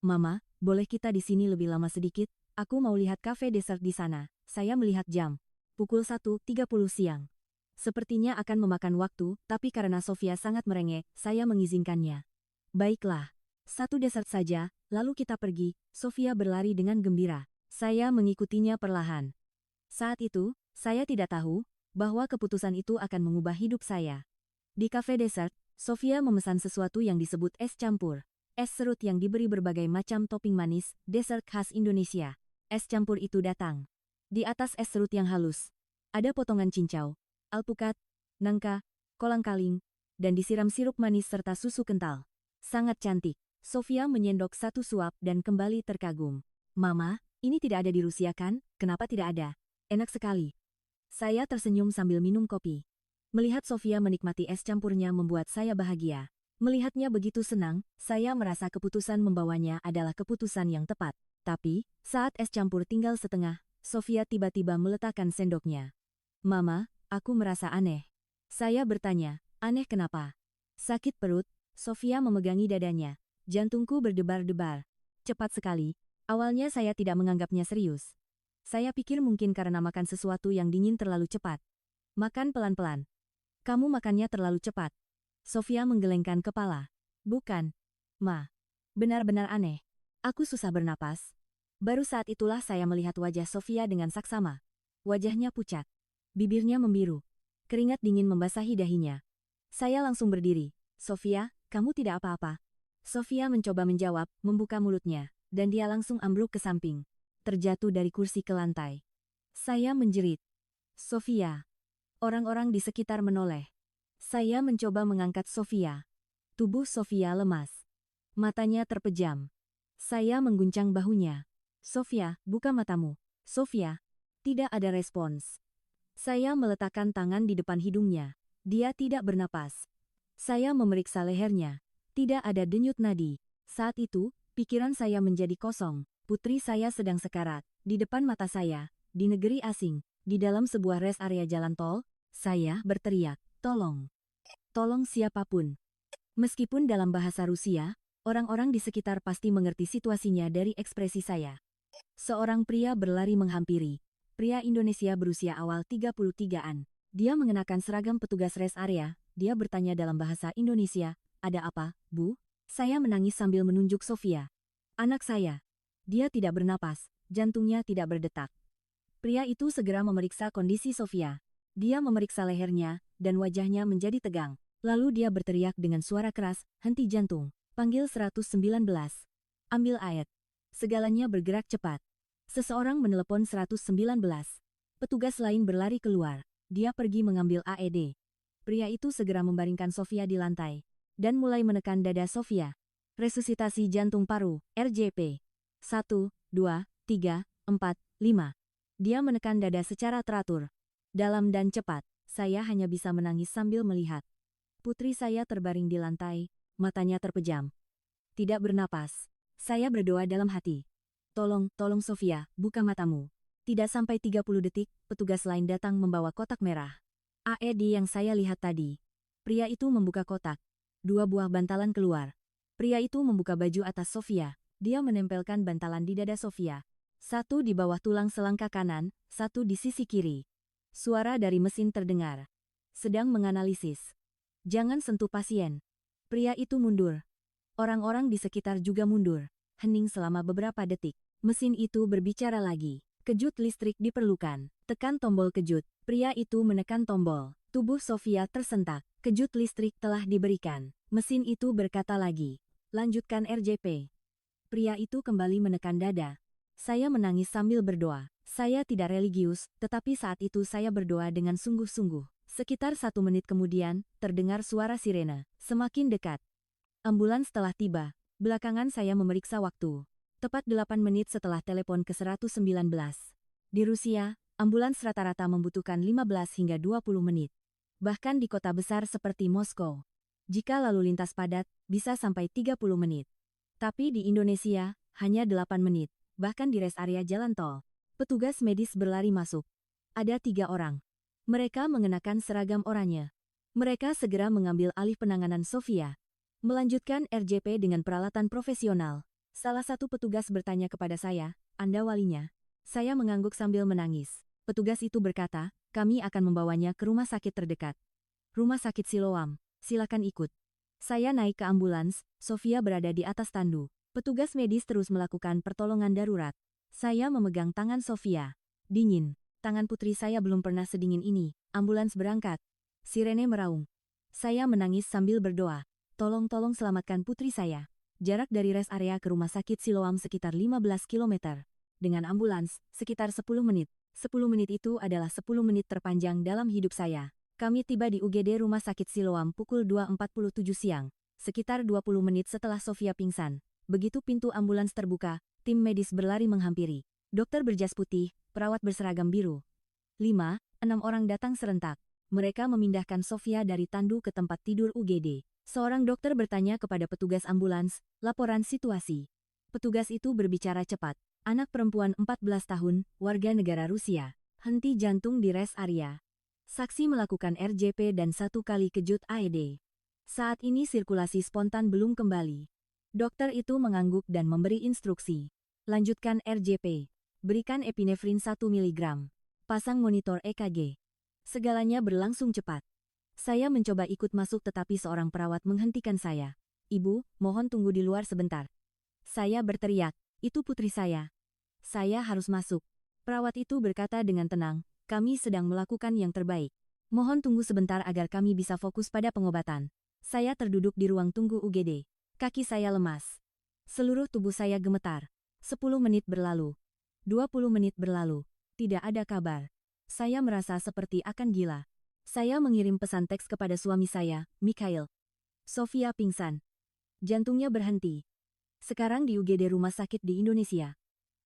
Mama, boleh kita di sini lebih lama sedikit? Aku mau lihat kafe dessert di sana. Saya melihat jam. Pukul 1.30 siang. Sepertinya akan memakan waktu, tapi karena Sofia sangat merengek, saya mengizinkannya. Baiklah. 1 dessert saja, lalu kita pergi. Sofia berlari dengan gembira. Saya mengikutinya perlahan. Saat itu, saya tidak tahu bahwa keputusan itu akan mengubah hidup saya. Di kafe dessert, Sofia memesan sesuatu yang disebut es campur. Es serut yang diberi berbagai macam topping manis, dessert khas Indonesia. Es campur itu datang. Di atas es serut yang halus, ada potongan cincau, alpukat, nangka, kolang-kaling, dan disiram sirup manis serta susu kental. Sangat cantik. Sofia menyendok 1 suap dan kembali terkagum. Mama, ini tidak ada di Rusia kan? Kenapa tidak ada? Enak sekali. Saya tersenyum sambil minum kopi. Melihat Sofia menikmati es campurnya membuat saya bahagia. Melihatnya begitu senang, saya merasa keputusan membawanya adalah keputusan yang tepat. Tapi, saat es campur tinggal setengah, Sofia tiba-tiba meletakkan sendoknya. Mama, aku merasa aneh. Saya bertanya, aneh kenapa? Sakit perut, Sofia memegangi dadanya. Jantungku berdebar-debar. Cepat sekali. Awalnya saya tidak menganggapnya serius. Saya pikir mungkin karena makan sesuatu yang dingin terlalu cepat. Makan pelan-pelan. Kamu makannya terlalu cepat. Sofia menggelengkan kepala. Bukan. Ma. Benar-benar aneh. Aku susah bernapas. Baru saat itulah saya melihat wajah Sofia dengan saksama. Wajahnya pucat. Bibirnya membiru. Keringat dingin membasahi dahinya. Saya langsung berdiri. Sofia, kamu tidak apa-apa. Sofia mencoba menjawab, membuka mulutnya, dan dia langsung ambruk ke samping. Terjatuh dari kursi ke lantai. Saya menjerit. Sofia. Orang-orang di sekitar menoleh. Saya mencoba mengangkat Sofia. Tubuh Sofia lemas. Matanya terpejam. Saya mengguncang bahunya. Sofia, buka matamu. Sofia. Tidak ada respons. Saya meletakkan tangan di depan hidungnya. Dia tidak bernapas. Saya memeriksa lehernya. Tidak ada denyut nadi. Saat itu, pikiran saya menjadi kosong. Putri saya sedang sekarat. Di depan mata saya, di negeri asing, di dalam sebuah rest area jalan tol, saya berteriak, tolong. Tolong siapapun. Meskipun dalam bahasa Rusia, orang-orang di sekitar pasti mengerti situasinya dari ekspresi saya. Seorang pria berlari menghampiri. Pria Indonesia berusia awal 33-an. Dia mengenakan seragam petugas rest area. Dia bertanya dalam bahasa Indonesia, ada apa, Bu? Saya menangis sambil menunjuk Sofia. Anak saya. Dia tidak bernapas, jantungnya tidak berdetak. Pria itu segera memeriksa kondisi Sofia. Dia memeriksa lehernya, dan wajahnya menjadi tegang. Lalu dia berteriak dengan suara keras, henti jantung. Panggil 119. Ambil air. Segalanya bergerak cepat. Seseorang menelepon 119. Petugas lain berlari keluar. Dia pergi mengambil AED. Pria itu segera membaringkan Sofia di lantai. Dan mulai menekan dada Sofia. Resusitasi jantung paru, RJP. 1, 2, 3, 4, 5. Dia menekan dada secara teratur. Dalam dan cepat, saya hanya bisa menangis sambil melihat. Putri saya terbaring di lantai, matanya terpejam. Tidak bernapas. Saya berdoa dalam hati. Tolong Sofia, buka matamu. Tidak sampai 30 detik, petugas lain datang membawa kotak merah. AED yang saya lihat tadi. Pria itu membuka kotak. 2 buah bantalan keluar. Pria itu membuka baju atas Sofia. Dia menempelkan bantalan di dada Sofia. 1 di bawah tulang selangkah kanan, 1 di sisi kiri. Suara dari mesin terdengar. Sedang menganalisis. Jangan sentuh pasien. Pria itu mundur. Orang-orang di sekitar juga mundur. Hening selama beberapa detik. Mesin itu berbicara lagi. Kejut listrik diperlukan. Tekan tombol kejut. Pria itu menekan tombol. Tubuh Sofia tersentak. Kejut listrik telah diberikan. Mesin itu berkata lagi. Lanjutkan RJP. Pria itu kembali menekan dada. Saya menangis sambil berdoa. Saya tidak religius, tetapi saat itu saya berdoa dengan sungguh-sungguh. Sekitar 1 menit kemudian, terdengar suara sirene. Semakin dekat. Ambulans telah tiba. Belakangan saya memeriksa waktu. Tepat 8 menit setelah telepon ke 119. Di Rusia, ambulans rata-rata membutuhkan 15 hingga 20 menit. Bahkan di kota besar seperti Moskow. Jika lalu lintas padat, bisa sampai 30 menit. Tapi di Indonesia, hanya 8 menit. Bahkan di rest area jalan tol. Petugas medis berlari masuk. Ada 3 orang. Mereka mengenakan seragam oranye. Mereka segera mengambil alih penanganan Sofia. Melanjutkan RJP dengan peralatan profesional. Salah satu petugas bertanya kepada saya, "Anda walinya?" Saya mengangguk sambil menangis. Petugas itu berkata, "Kami akan membawanya ke rumah sakit terdekat. Rumah sakit Siloam, silakan ikut." Saya naik ke ambulans, Sofia berada di atas tandu. Petugas medis terus melakukan pertolongan darurat. Saya memegang tangan Sofia. Dingin. Tangan putri saya belum pernah sedingin ini. Ambulans berangkat. Sirene meraung. Saya menangis sambil berdoa. Tolong selamatkan putri saya. Jarak dari rest area ke rumah sakit Siloam sekitar 15 km. Dengan ambulans, sekitar 10 menit. 10 menit itu adalah 10 menit terpanjang dalam hidup saya. Kami tiba di UGD Rumah Sakit Siloam pukul 2.47 siang. Sekitar 20 menit setelah Sofia pingsan. Begitu pintu ambulans terbuka, tim medis berlari menghampiri. Dokter berjas putih, perawat berseragam biru. 5-6 orang datang serentak. Mereka memindahkan Sofia dari tandu ke tempat tidur UGD. Seorang dokter bertanya kepada petugas ambulans, laporan situasi. Petugas itu berbicara cepat. Anak perempuan 14 tahun, warga negara Rusia. Henti jantung di rest area. Saksi melakukan RJP dan 1 kali kejut AED. Saat ini sirkulasi spontan belum kembali. Dokter itu mengangguk dan memberi instruksi. Lanjutkan RJP. Berikan epinefrin 1 mg. Pasang monitor EKG. Segalanya berlangsung cepat. Saya mencoba ikut masuk tetapi seorang perawat menghentikan saya. "Ibu, mohon tunggu di luar sebentar." Saya berteriak. "Itu putri saya. Saya harus masuk." Perawat itu berkata dengan tenang, "Kami sedang melakukan yang terbaik. Mohon tunggu sebentar agar kami bisa fokus pada pengobatan." Saya terduduk di ruang tunggu UGD. Kaki saya lemas. Seluruh tubuh saya gemetar. 10 menit berlalu. 20 menit berlalu. Tidak ada kabar. Saya merasa seperti akan gila. Saya mengirim pesan teks kepada suami saya, Mikhail. Sofia pingsan. Jantungnya berhenti. Sekarang di UGD rumah sakit di Indonesia.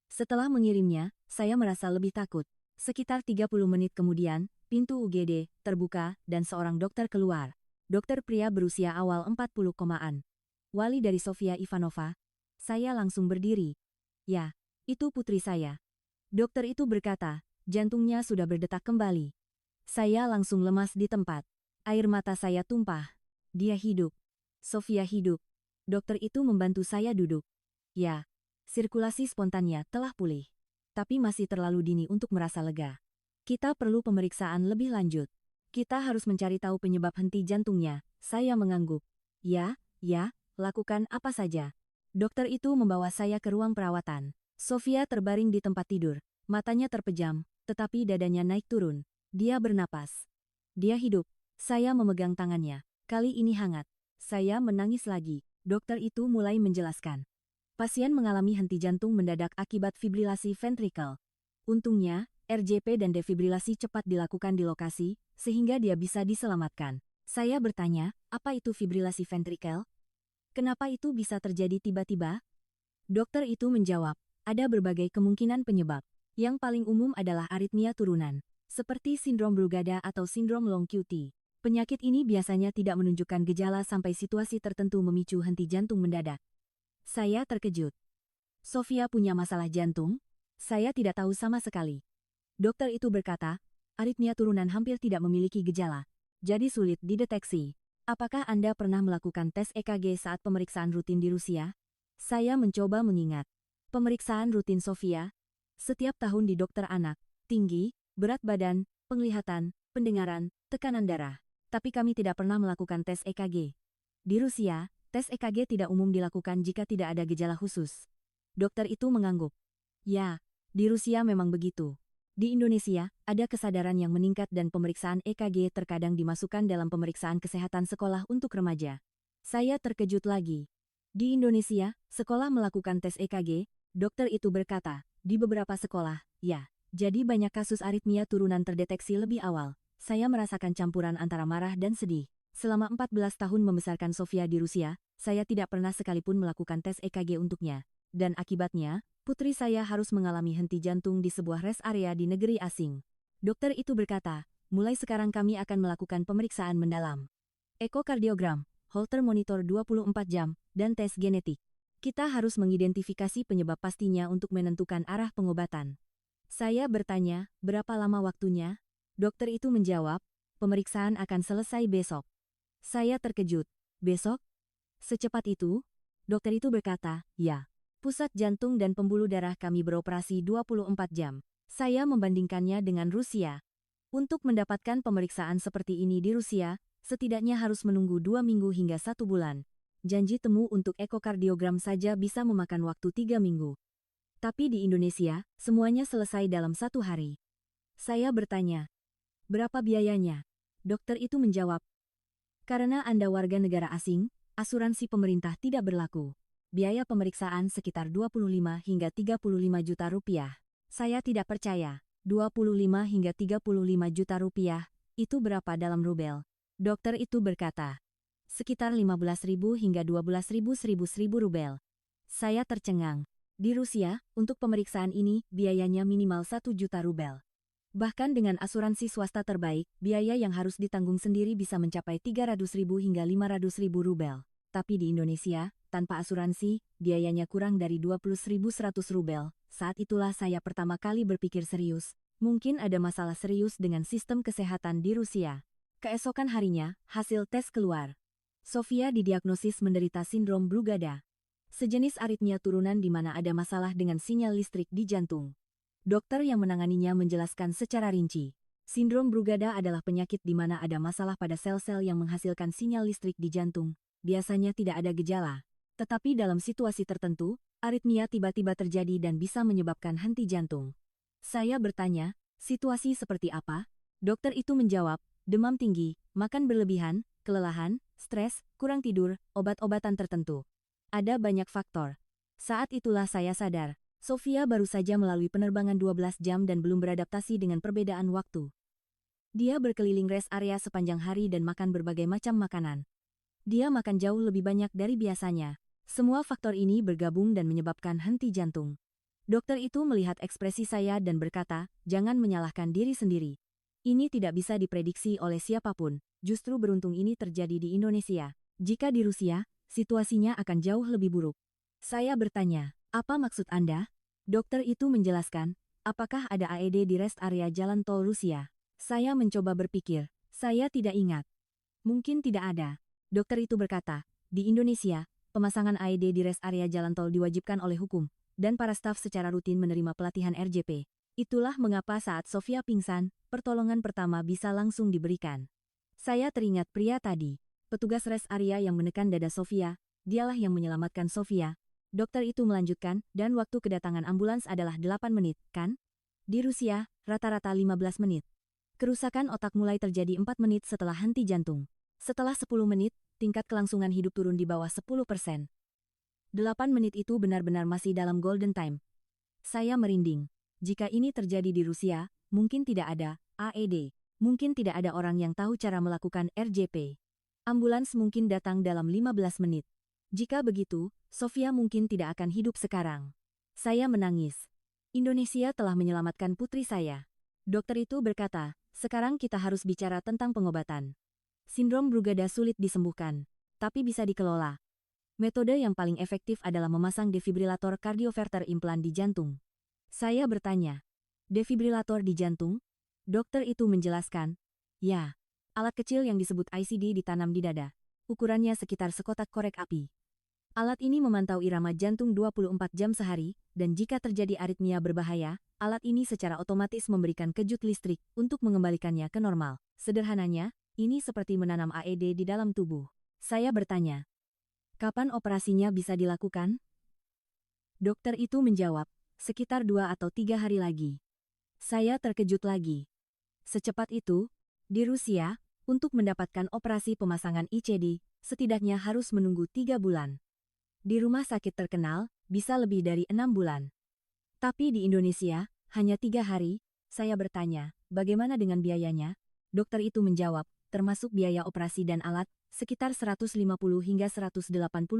Setelah mengirimnya, saya merasa lebih takut. Sekitar 30 menit kemudian, pintu UGD terbuka dan seorang dokter keluar. Dokter pria berusia awal 40-an. Wali dari Sofia Ivanova. Saya langsung berdiri. "Ya, itu putri saya." Dokter itu berkata, jantungnya sudah berdetak kembali. Saya langsung lemas di tempat. Air mata saya tumpah. Dia hidup. Sofia hidup. Dokter itu membantu saya duduk. Ya, sirkulasi spontannya telah pulih. Tapi masih terlalu dini untuk merasa lega. Kita perlu pemeriksaan lebih lanjut. Kita harus mencari tahu penyebab henti jantungnya. Saya mengangguk. Ya, lakukan apa saja. Dokter itu membawa saya ke ruang perawatan. Sofia terbaring di tempat tidur. Matanya terpejam, tetapi dadanya naik turun. Dia bernapas. Dia hidup. Saya memegang tangannya. Kali ini hangat. Saya menangis lagi. Dokter itu mulai menjelaskan. Pasien mengalami henti jantung mendadak akibat fibrilasi ventrikel. Untungnya, RJP dan defibrilasi cepat dilakukan di lokasi, sehingga dia bisa diselamatkan. Saya bertanya, apa itu fibrilasi ventrikel? Kenapa itu bisa terjadi tiba-tiba? Dokter itu menjawab, ada berbagai kemungkinan penyebab. Yang paling umum adalah aritmia turunan, seperti sindrom Brugada atau sindrom long QT. Penyakit ini biasanya tidak menunjukkan gejala sampai situasi tertentu memicu henti jantung mendadak. Saya terkejut. Sofia punya masalah jantung? Saya tidak tahu sama sekali. Dokter itu berkata, aritmia turunan hampir tidak memiliki gejala, jadi sulit dideteksi. Apakah Anda pernah melakukan tes EKG saat pemeriksaan rutin di Rusia? Saya mencoba mengingat. Pemeriksaan rutin Sofia? Setiap tahun di dokter anak, tinggi, berat badan, penglihatan, pendengaran, tekanan darah. Tapi kami tidak pernah melakukan tes EKG. Di Rusia, tes EKG tidak umum dilakukan jika tidak ada gejala khusus. Dokter itu mengangguk. Ya, di Rusia memang begitu. Di Indonesia, ada kesadaran yang meningkat dan pemeriksaan EKG terkadang dimasukkan dalam pemeriksaan kesehatan sekolah untuk remaja. Saya terkejut lagi. Di Indonesia, sekolah melakukan tes EKG, dokter itu berkata, di beberapa sekolah, ya. Jadi banyak kasus aritmia turunan terdeteksi lebih awal. Saya merasakan campuran antara marah dan sedih. Selama 14 tahun membesarkan Sofia di Rusia, saya tidak pernah sekalipun melakukan tes EKG untuknya. Dan akibatnya, putri saya harus mengalami henti jantung di sebuah rest area di negeri asing. Dokter itu berkata, mulai sekarang kami akan melakukan pemeriksaan mendalam. Ekokardiogram, Holter monitor 24 jam, dan tes genetik. Kita harus mengidentifikasi penyebab pastinya untuk menentukan arah pengobatan. Saya bertanya, berapa lama waktunya? Dokter itu menjawab, pemeriksaan akan selesai besok. Saya terkejut. Besok? Secepat itu? Dokter itu berkata, ya. Pusat jantung dan pembuluh darah kami beroperasi 24 jam. Saya membandingkannya dengan Rusia. Untuk mendapatkan pemeriksaan seperti ini di Rusia, setidaknya harus menunggu 2 minggu hingga 1 bulan. Janji temu untuk ekokardiogram saja bisa memakan waktu 3 minggu. Tapi di Indonesia, semuanya selesai dalam 1 hari. Saya bertanya, berapa biayanya? Dokter itu menjawab, karena Anda warga negara asing, asuransi pemerintah tidak berlaku. Biaya pemeriksaan sekitar 25 hingga 35 juta rupiah. Saya tidak percaya. 25 hingga 35 juta rupiah, itu berapa dalam rubel? Dokter itu berkata, sekitar 15.000 hingga 12.000 rubel. Saya tercengang. Di Rusia, untuk pemeriksaan ini, biayanya minimal 1 juta rubel. Bahkan dengan asuransi swasta terbaik, biaya yang harus ditanggung sendiri bisa mencapai 300.000 hingga 500.000 rubel. Tapi di Indonesia, tanpa asuransi, biayanya kurang dari 20.100 rubel. Saat itulah saya pertama kali berpikir serius. Mungkin ada masalah serius dengan sistem kesehatan di Rusia. Keesokan harinya, hasil tes keluar. Sofia didiagnosis menderita sindrom Brugada. Sejenis aritmia turunan di mana ada masalah dengan sinyal listrik di jantung. Dokter yang menanganinya menjelaskan secara rinci. Sindrom Brugada adalah penyakit di mana ada masalah pada sel-sel yang menghasilkan sinyal listrik di jantung. Biasanya tidak ada gejala. Tetapi dalam situasi tertentu, aritmia tiba-tiba terjadi dan bisa menyebabkan henti jantung. Saya bertanya, situasi seperti apa? Dokter itu menjawab, demam tinggi, makan berlebihan, kelelahan, stres, kurang tidur, obat-obatan tertentu. Ada banyak faktor. Saat itulah saya sadar, Sofia baru saja melalui penerbangan 12 jam dan belum beradaptasi dengan perbedaan waktu. Dia berkeliling rest area sepanjang hari dan makan berbagai macam makanan. Dia makan jauh lebih banyak dari biasanya. Semua faktor ini bergabung dan menyebabkan henti jantung. Dokter itu melihat ekspresi saya dan berkata, jangan menyalahkan diri sendiri. Ini tidak bisa diprediksi oleh siapapun, justru beruntung ini terjadi di Indonesia. Jika di Rusia, situasinya akan jauh lebih buruk. Saya bertanya, apa maksud Anda? Dokter itu menjelaskan, apakah ada AED di rest area jalan tol Rusia? Saya mencoba berpikir, saya tidak ingat. Mungkin tidak ada. Dokter itu berkata, di Indonesia, pemasangan AED di rest area jalan tol diwajibkan oleh hukum, dan para staf secara rutin menerima pelatihan RJP. Itulah mengapa saat Sofia pingsan, pertolongan pertama bisa langsung diberikan. Saya teringat pria tadi, petugas rest area yang menekan dada Sofia, dialah yang menyelamatkan Sofia. Dokter itu melanjutkan, dan waktu kedatangan ambulans adalah 8 menit, kan? Di Rusia, rata-rata 15 menit. Kerusakan otak mulai terjadi 4 menit setelah henti jantung. Setelah 10 menit, tingkat kelangsungan hidup turun di bawah 10%. 8 menit itu benar-benar masih dalam golden time. Saya merinding. Jika ini terjadi di Rusia, mungkin tidak ada AED. Mungkin tidak ada orang yang tahu cara melakukan RJP. Ambulans mungkin datang dalam 15 menit. Jika begitu, Sofia mungkin tidak akan hidup sekarang. Saya menangis. Indonesia telah menyelamatkan putri saya. Dokter itu berkata, sekarang kita harus bicara tentang pengobatan. Sindrom Brugada sulit disembuhkan, tapi bisa dikelola. Metode yang paling efektif adalah memasang defibrilator cardioverter implan di jantung. Saya bertanya, defibrilator di jantung? Dokter itu menjelaskan, ya, alat kecil yang disebut ICD ditanam di dada. Ukurannya sekitar sekotak korek api. Alat ini memantau irama jantung 24 jam sehari, dan jika terjadi aritmia berbahaya, alat ini secara otomatis memberikan kejut listrik untuk mengembalikannya ke normal. Sederhananya, ini seperti menanam AED di dalam tubuh. Saya bertanya, kapan operasinya bisa dilakukan? Dokter itu menjawab, sekitar 2 atau 3 hari lagi. Saya terkejut lagi. Secepat itu, di Rusia, untuk mendapatkan operasi pemasangan ICD, setidaknya harus menunggu 3 bulan. Di rumah sakit terkenal, bisa lebih dari 6 bulan. Tapi di Indonesia, hanya 3 hari. Saya bertanya, bagaimana dengan biayanya? Dokter itu menjawab, termasuk biaya operasi dan alat, sekitar 150 hingga 180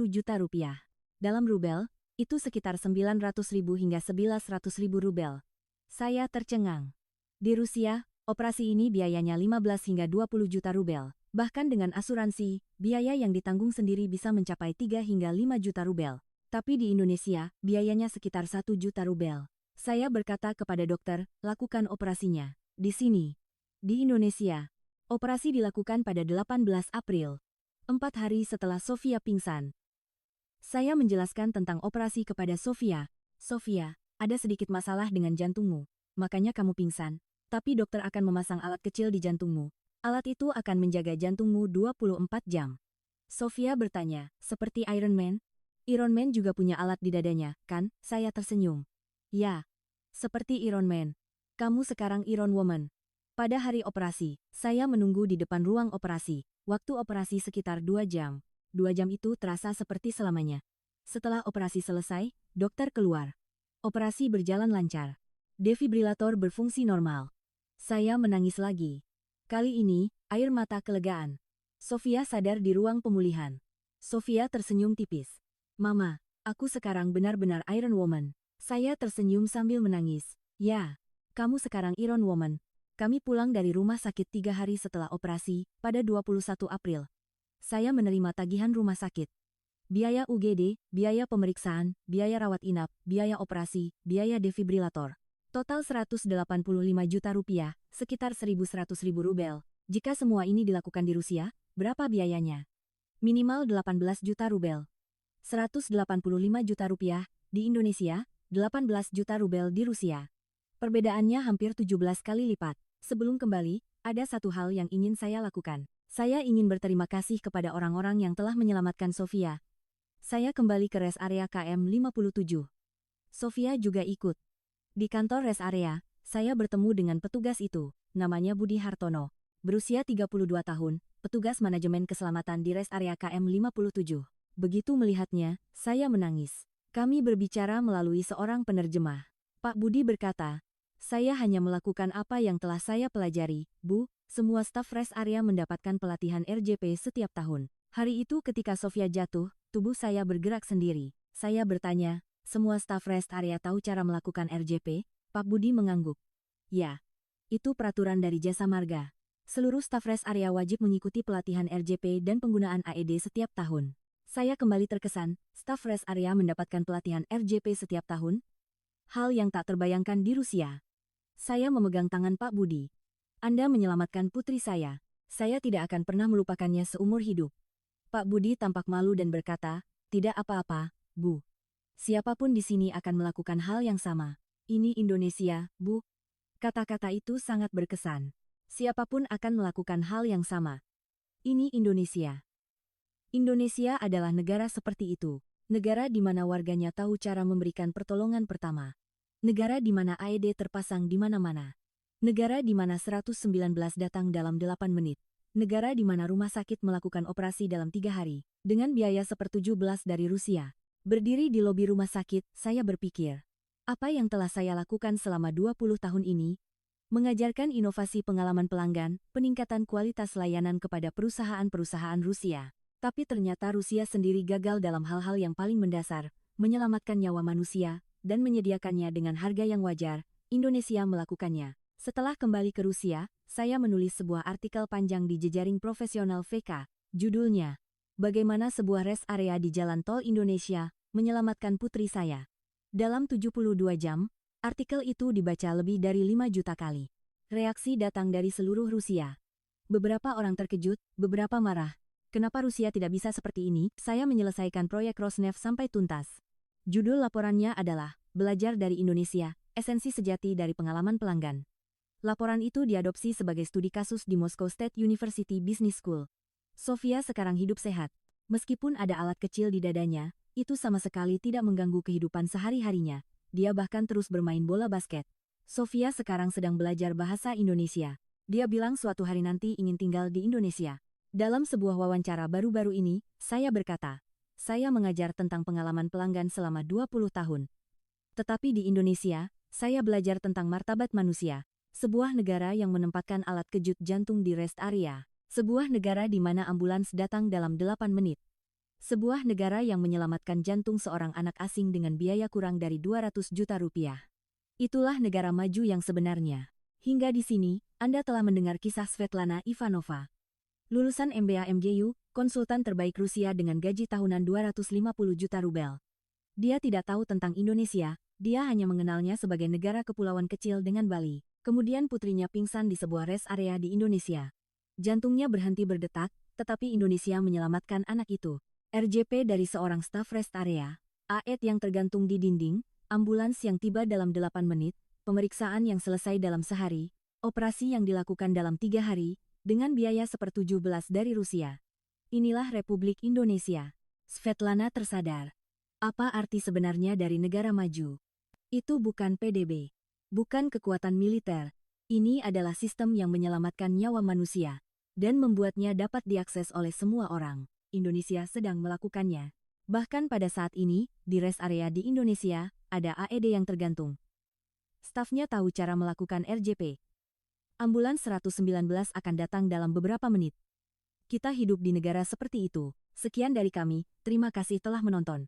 juta rupiah. Dalam rubel, itu sekitar 900.000 hingga 1100.000 rubel. Saya tercengang. Di Rusia, operasi ini biayanya 15 hingga 20 juta rubel. Bahkan dengan asuransi, biaya yang ditanggung sendiri bisa mencapai 3 hingga 5 juta rubel. Tapi di Indonesia, biayanya sekitar 1 juta rubel. Saya berkata kepada dokter, lakukan operasinya. Di sini. Di Indonesia. Operasi dilakukan pada 18 April. 4 hari setelah Sofia pingsan. Saya menjelaskan tentang operasi kepada Sofia. Sofia, ada sedikit masalah dengan jantungmu. Makanya kamu pingsan. Tapi dokter akan memasang alat kecil di jantungmu. Alat itu akan menjaga jantungmu 24 jam. Sofia bertanya, seperti Iron Man? Iron Man juga punya alat di dadanya, kan? Saya tersenyum. Ya, seperti Iron Man. Kamu sekarang Iron Woman. Pada hari operasi, saya menunggu di depan ruang operasi. Waktu operasi sekitar 2 jam. 2 jam itu terasa seperti selamanya. Setelah operasi selesai, dokter keluar. Operasi berjalan lancar. Defibrilator berfungsi normal. Saya menangis lagi. Kali ini, air mata kelegaan. Sofia sadar di ruang pemulihan. Sofia tersenyum tipis. Mama, aku sekarang benar-benar Iron Woman. Saya tersenyum sambil menangis. Ya, kamu sekarang Iron Woman. Kami pulang dari rumah sakit 3 hari setelah operasi, pada 21 April. Saya menerima tagihan rumah sakit. Biaya UGD, biaya pemeriksaan, biaya rawat inap, biaya operasi, biaya defibrilator. Total 185 juta rupiah, sekitar 1.100.000 rubel. Jika semua ini dilakukan di Rusia, berapa biayanya? Minimal 18 juta rubel. 185 juta rupiah, di Indonesia, 18 juta rubel di Rusia. Perbedaannya hampir 17 kali lipat. Sebelum kembali, ada satu hal yang ingin saya lakukan. Saya ingin berterima kasih kepada orang-orang yang telah menyelamatkan Sofia. Saya kembali ke rest area KM 57. Sofia juga ikut. Di kantor rest area, saya bertemu dengan petugas itu, namanya Budi Hartono. Berusia 32 tahun, petugas manajemen keselamatan di rest area KM 57. Begitu melihatnya, saya menangis. Kami berbicara melalui seorang penerjemah. Pak Budi berkata, saya hanya melakukan apa yang telah saya pelajari, Bu. Semua staf rest area mendapatkan pelatihan RJP setiap tahun. Hari itu ketika Sofia jatuh, tubuh saya bergerak sendiri. Saya bertanya, semua staf rest area tahu cara melakukan RJP? Pak Budi mengangguk. Ya, itu peraturan dari Jasa Marga. Seluruh staf rest area wajib mengikuti pelatihan RJP dan penggunaan AED setiap tahun. Saya kembali terkesan, staf rest area mendapatkan pelatihan RJP setiap tahun? Hal yang tak terbayangkan di Rusia. Saya memegang tangan Pak Budi. Anda menyelamatkan putri saya. Saya tidak akan pernah melupakannya seumur hidup. Pak Budi tampak malu dan berkata, tidak apa-apa, Bu. Siapapun di sini akan melakukan hal yang sama. Ini Indonesia, Bu. Kata-kata itu sangat berkesan. Siapapun akan melakukan hal yang sama. Ini Indonesia. Indonesia adalah negara seperti itu. Negara di mana warganya tahu cara memberikan pertolongan pertama. Negara di mana AED terpasang di mana-mana. Negara di mana 119 datang dalam 8 menit. Negara di mana rumah sakit melakukan operasi dalam 3 hari. Dengan biaya 1/17 dari Rusia. Berdiri di lobi rumah sakit, saya berpikir, apa yang telah saya lakukan selama 20 tahun ini? Mengajarkan inovasi pengalaman pelanggan, peningkatan kualitas layanan kepada perusahaan-perusahaan Rusia. Tapi ternyata Rusia sendiri gagal dalam hal-hal yang paling mendasar, menyelamatkan nyawa manusia, dan menyediakannya dengan harga yang wajar. Indonesia melakukannya. Setelah kembali ke Rusia, saya menulis sebuah artikel panjang di jejaring profesional VK. Judulnya, Bagaimana sebuah rest area di Jalan Tol Indonesia menyelamatkan putri saya. Dalam 72 jam, artikel itu dibaca lebih dari 5 juta kali. Reaksi datang dari seluruh Rusia. Beberapa orang terkejut, beberapa marah. Kenapa Rusia tidak bisa seperti ini? Saya menyelesaikan proyek Rosneft sampai tuntas. Judul laporannya adalah, Belajar dari Indonesia, Esensi Sejati dari Pengalaman Pelanggan. Laporan itu diadopsi sebagai studi kasus di Moscow State University Business School. Sofia sekarang hidup sehat. Meskipun ada alat kecil di dadanya, itu sama sekali tidak mengganggu kehidupan sehari-harinya. Dia bahkan terus bermain bola basket. Sofia sekarang sedang belajar bahasa Indonesia. Dia bilang suatu hari nanti ingin tinggal di Indonesia. Dalam sebuah wawancara baru-baru ini, saya berkata, saya mengajar tentang pengalaman pelanggan selama 20 tahun. Tetapi di Indonesia, saya belajar tentang martabat manusia. Sebuah negara yang menempatkan alat kejut jantung di rest area. Sebuah negara di mana ambulans datang dalam 8 menit. Sebuah negara yang menyelamatkan jantung seorang anak asing dengan biaya kurang dari 200 juta rupiah. Itulah negara maju yang sebenarnya. Hingga di sini, Anda telah mendengar kisah Svetlana Ivanova. Lulusan MBA MJU, konsultan terbaik Rusia dengan gaji tahunan 250 juta rubel. Dia tidak tahu tentang Indonesia, dia hanya mengenalnya sebagai negara kepulauan kecil dengan Bali. Kemudian putrinya pingsan di sebuah rest area di Indonesia. Jantungnya berhenti berdetak, tetapi Indonesia menyelamatkan anak itu. RJP dari seorang staf rest area, AED yang tergantung di dinding, ambulans yang tiba dalam 8 menit, pemeriksaan yang selesai dalam sehari, operasi yang dilakukan dalam 3 hari, dengan biaya 1/17 dari Rusia. Inilah Republik Indonesia. Svetlana tersadar. Apa arti sebenarnya dari negara maju? Itu bukan PDB. Bukan kekuatan militer. Ini adalah sistem yang menyelamatkan nyawa manusia. Dan membuatnya dapat diakses oleh semua orang. Indonesia sedang melakukannya. Bahkan pada saat ini, di rest area di Indonesia, ada AED yang tergantung. Stafnya tahu cara melakukan RJP. Ambulans 119 akan datang dalam beberapa menit. Kita hidup di negara seperti itu. Sekian dari kami, terima kasih telah menonton.